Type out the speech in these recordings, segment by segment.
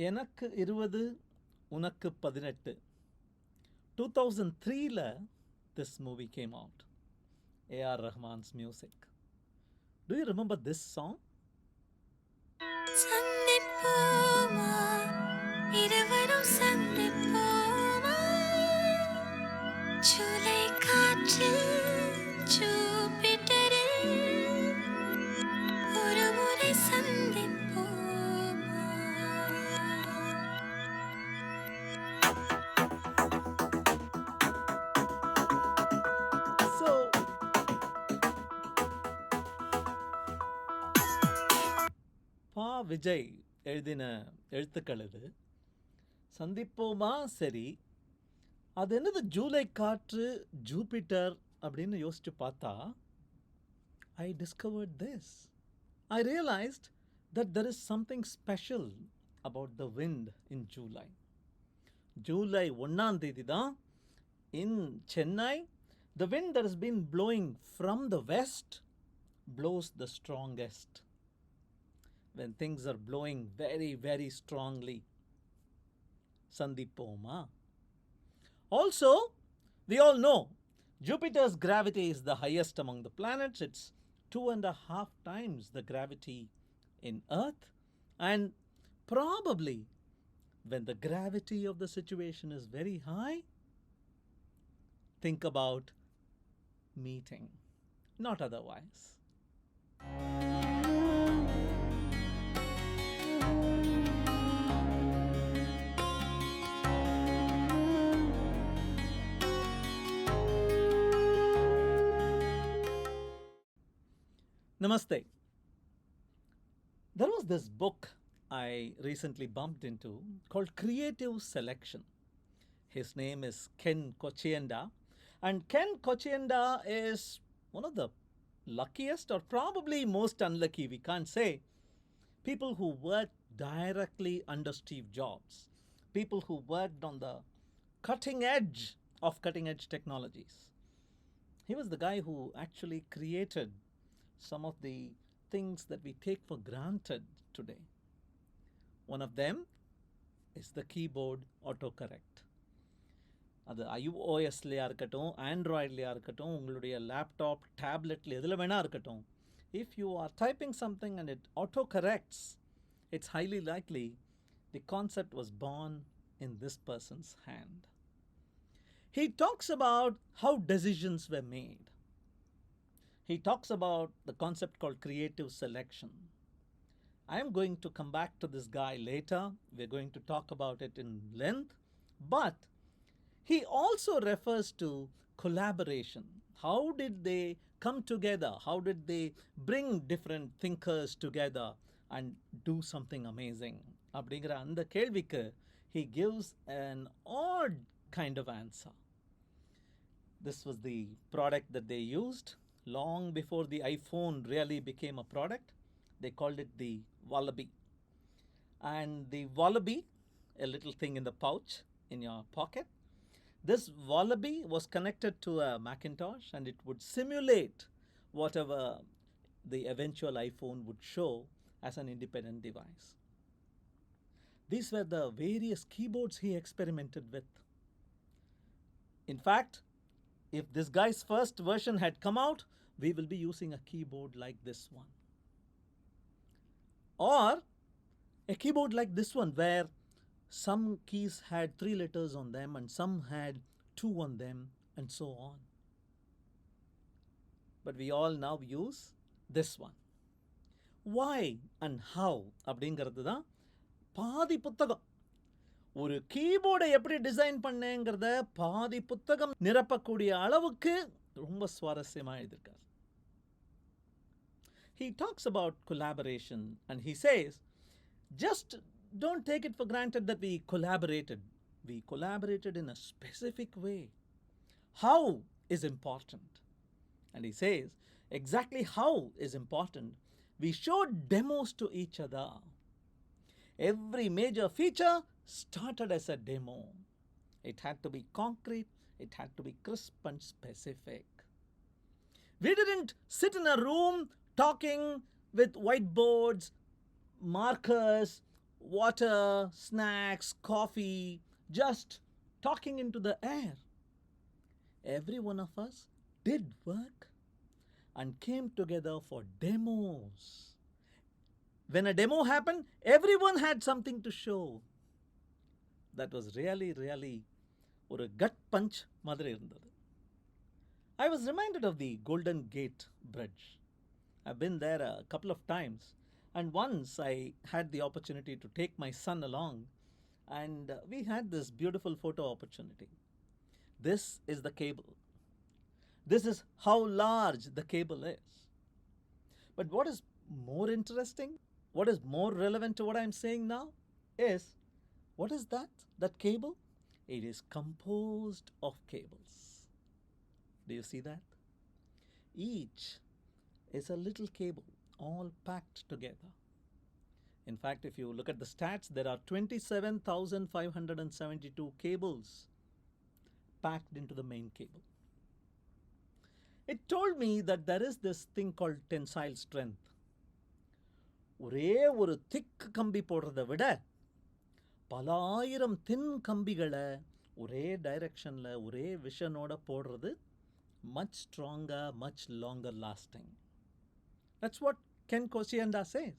எனக்கு 20 உனக்கு 18 2003ல this movie came out. A.R. Rahman's music. Do you remember this song? சந்திப்போமா இருவரும் சந்திப்போமா ஜூலை காற்றில் ஜூபிட்டரில் ஒரு முறை சந்திப்போமா. So, பா விஜய் எழுதின எழுத்துக்கள் இது. சந்திப்போமா சரி, அது என்னது ஜூலை காற்று ஜூபிட்டர் அப்படின்னு யோசிச்சு பார்த்தா, I discovered this. I realized that there is something special about the wind in July. July 1ஆம் தேதி தான் in Chennai, the wind that has been blowing from the west blows the strongest. When things are blowing very, very strongly. Sandipoma. Also, we all know Jupiter's gravity is the highest among the planets. It's 2.5 times the gravity in Earth. And probably when the gravity of the situation is very high, think about meeting, not otherwise. Namaste. There was this book I recently bumped into called Creative Selection. His name is Ken Kocienda. And Ken Kocienda is one of the luckiest or probably most unlucky, we can't say, people who worked directly under Steve Jobs. People who worked on the cutting edge of cutting edge technologies. He was the guy who actually created some of the things that we take for granted today. One of them is the keyboard autocorrect. அது iOSலையா இருக்கட்டும், ஆண்ட்ராய்ட்லையா இருக்கட்டும், உங்களுடைய laptop டேப்லெட்டில் எதில் வேணால் இருக்கட்டும், if you are typing something and it autocorrects, it's highly likely the concept was born in this person's hand. He talks about how decisions were made. He talks about the concept called creative selection. I am going to come back to this guy later. We're going to talk about it in length. But he also refers to collaboration. How did they come together? How did they bring different thinkers together and do something amazing? அப்படிங்கிற அந்த கேள்விக்கு he gives an odd kind of answer. This was the product that they used long before the iPhone really became a product. They called it the Wallaby. And the Wallaby, a little thing in the pouch in your pocket, this Wallaby was connected to a Macintosh and it would simulate whatever the eventual iPhone would show as an independent device. These were the various keyboards he experimented with. In fact, if this guy's first version had come out, we will be using a keyboard like this one. Or a keyboard like this one where some keys had 3 letters on them and some had 2 on them and so on. But we all now use this one. Why and how அப்படிங்கிறது தான் பாதி புத்தகம். ஒரு கீபோர்டை எப்படி design பண்ணேங்கிறத பாதி புத்தகம் நிரப்பக்கூடிய அளவுக்கு ரொம்ப சுவாரஸ்யமாக எழுதியிருக்கார். He talks about collaboration and he says, just don't take it for granted that we collaborated. We collaborated in a specific way. How is important. And he says, exactly how is important. We showed demos to each other. Every major feature started as a demo. It had to be concrete, it had to be crisp and specific. We didn't sit in a room talking with whiteboards, markers, water, snacks, coffee, just talking into the air. Every one of us did work and came together for demos. When a demo happened, everyone had something to show. That was really ஒரு gut punch மாதிரி இருந்தது. I was reminded of the Golden Gate Bridge. I've been there a couple of times, and once I had the opportunity to take my son along, and we had this beautiful photo opportunity. This is the cable. This is how large the cable is. But what is more interesting, what is more relevant to what I'm saying now, is what is that? That cable? It is composed of cables. Do you see that? Each is a little cable all packed together. In fact, if you look at the stats, there are 27,572 cables packed into the main cable. It told me that there is this thing called tensile strength. ஒரே ஒரு திக் கம்பி போடுறதை விட பல ஆயிரம் தின் கம்பிகளை ஒரே டைரக்ஷனில் ஒரே விஷனோட போடுறது much stronger, much longer lasting. That's what Ken Kocienda says.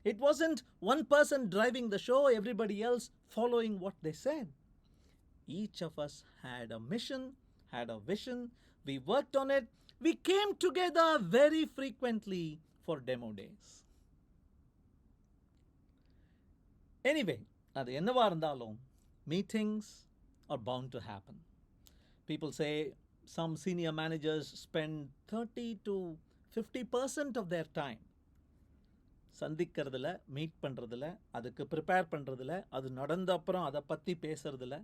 It wasn't one person driving the show, everybody else following what they said. Each of us had a mission, had a vision, we worked on it, we came together very frequently for demo days. Anyway, அது என்னவா இருந்தாலும் meetings are bound to happen. People say some senior managers spend 30 to 50% of their time சந்திக்கிறதுல, meet பண்ணுறதுல, அதுக்கு prepare பண்ணுறதுல, அது நடந்த அப்புறம் அதை பற்றி பேசுறதுல.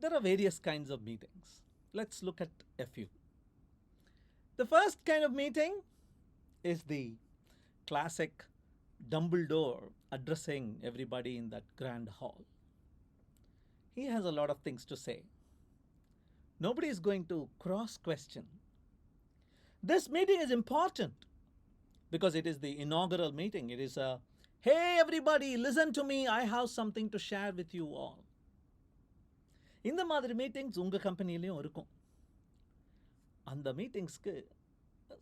There are various kinds of meetings. Let's look at a few. The first kind of meeting is the classic Dumbledore addressing everybody in that grand hall. He has a lot of things to say. Nobody is going to cross-question. This meeting is important because it is the inaugural meeting. It is a, hey everybody, listen to me, I have something to share with you all. இந்த மாதிரி meetings உங்கள் கம்பெனிலையும் இருக்கும். அந்த மீட்டிங்ஸ்க்கு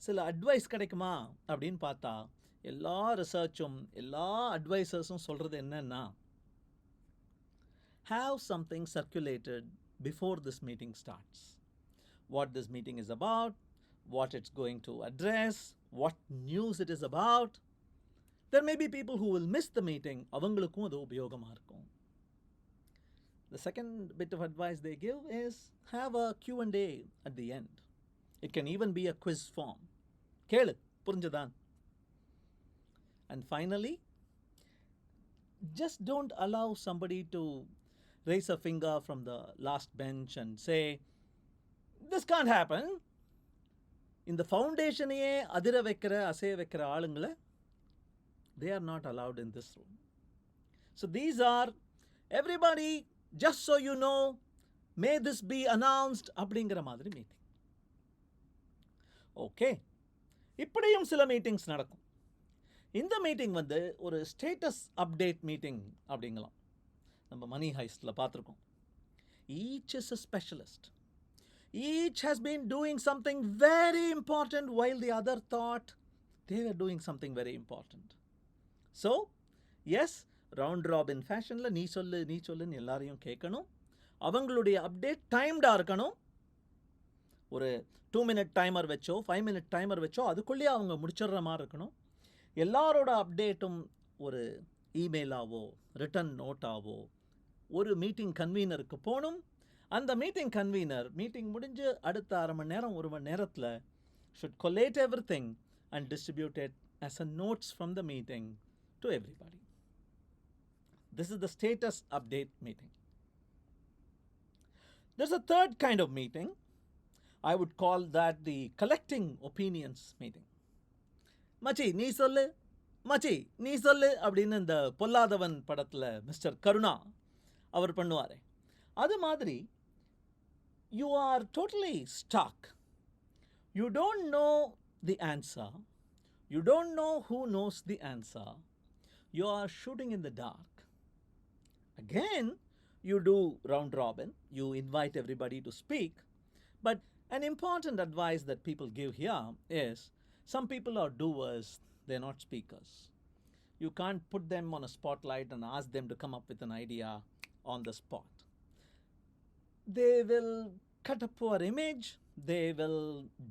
சில advice கிடைக்குமா அப்படின்னு பார்த்தா எல்லா ரிசர்ச்சும் எல்லா அட்வைசர்ஸும் சொல்கிறது என்னன்னா, have something circulated before this meeting starts. What this meeting is about, what it's going to address, what news it is about. There may be people who will miss the meeting. அவங்களுக்கும் அது உபயோகமாக இருக்கும். The second bit of advice they give is have a Q&A at the end. It can even be a quiz form. கேளு, புரிஞ்சுதான்? And finally, just don't allow somebody to raise a finger from the last bench and say, this can't happen. இந்த ஃபவுண்டேஷனையே அதிர வைக்கிற அசைய வைக்கிற ஆளுங்களை they are not allowed in this room. So these are, everybody, just so you know, may this be announced அப்படிங்கிற மாதிரி meeting. Okay, இப்படியும் சில மீட்டிங்ஸ் நடக்கும். இந்த மீட்டிங் வந்து ஒரு ஸ்டேட்டஸ் அப்டேட் மீட்டிங் அப்படிங்கலாம். நம்ம மணி ஹைஸ்டில் பார்த்துருக்கோம். Each is a specialist. Each has been doing something very important while the other thought they were doing something very important. So, yes, round robin fashionல நீ சொல்லுன்னு எல்லாரையும் கேட்கணும். அவங்களுடைய அப்டேட் டைம்டாக இருக்கணும். ஒரு 2-minute டைமர் வச்சோ 5-minute டைமர் வச்சோ அதுக்குள்ளேயே அவங்க முடிச்சிடுற மாதிரி இருக்கணும். எல்லாரோட அப்டேட்டும் ஒரு இமெயிலாவோ ரிட்டன் நோட்டாவோ ஒரு மீட்டிங் கன்வீனருக்கு போகணும். அந்த மீட்டிங் கன்வீனர் மீட்டிங் முடிஞ்சு அடுத்த அரை மணி நேரம் 1 மணி நேரத்தில் should collate everything and distribute it as a notes from the meeting to everybody. This is the status update meeting. There's a third kind of meeting. I would call that the collecting opinions meeting. மச்சி நீ சொல்லு, மச்சி நீ சொல்லு அப்படின்னு இந்த பொல்லாதவன் படத்தில் mister Karuna அவர் பண்ணுவார். அது மாதிரி you are totally stuck. You don't know the answer. You don't know who knows the answer. you are shooting in the dark. Again, you do round robin, you invite everybody to speak, but an important advice that people give here is some people are doers, they're not speakers. You can't put them on a spotlight and ask them to come up with an idea on the spot. They will cut a poor image, they will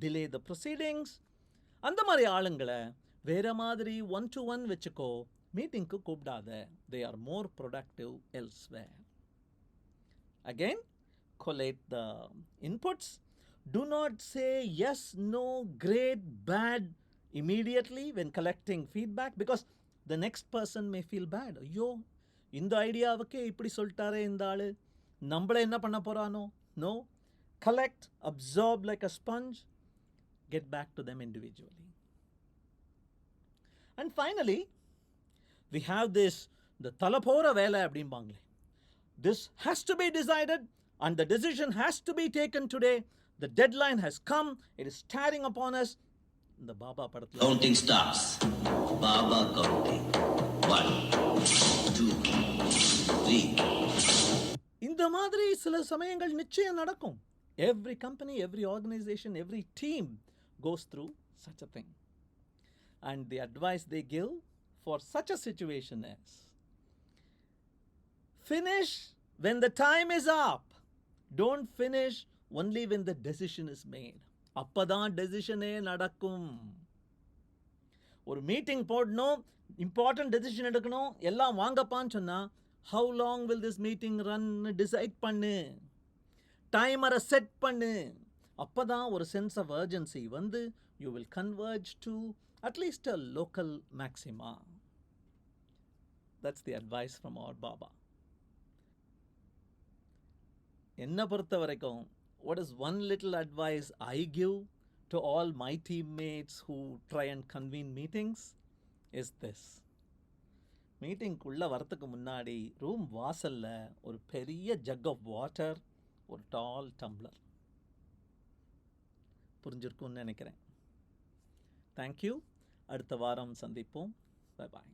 delay the proceedings. அந்த மாதிரி ஆளுங்களை வேற மாதிரி one to one வச்சுக்கோ, மீட்டிங்க்கு கூப்பிடாத. They are more productive elsewhere. Again, collate the inputs. Do not say yes, no, great, bad immediately when collecting feedback, because the next person may feel bad. ஐயோ, இந்த ஐடியாவுக்கே இப்படி சொல்லிட்டாரே இந்த ஆளு, நம்மள என்ன பண்ண போறானோ? No. Collect, absorb like a sponge, get back to them individually. And finally, we have this, the talapora vela அப்படிம்பாங்களே. This has to be decided and the decision has to be taken today. The deadline has come. It is staring upon us. The Baba படத்துல Counting starts. Baba counting. 1, 2, 3. இந்த மாதிரி சில சமயங்கள் நிச்சயம் நடக்கும். Every company, every organization, every team goes through such a thing. And the advice they give for such a situation is, finish when the time is up. Don't finish only when the decision is made. அப்பதான் டெசிஷனே நடக்கும். ஒரு meeting போடணும், important decision எடுக்கணும், எல்லாம் வாங்கப்பான்னு சொன்னா, how long will this meeting run decide பண்ணு, டைமரை set பண்ணு. அப்பதான் ஒரு சென்ஸ் ஆஃப் அர்ஜென்சி வந்து you will converge to at least a local maxima. That's the advice from our Baba. என்னை பொறுத்த வரைக்கும், what is one little advice I give to all my teammates who try and convene meetings is this. மீட்டிங்குள்ளே வரத்துக்கு முன்னாடி room வாசலில் ஒரு பெரிய jug of water, ஒரு டால் tumbler. புரிஞ்சிருக்கும்னு நினைக்கிறேன். தேங்க்யூ. அடுத்த வாரம் சந்திப்போம். Bye bye.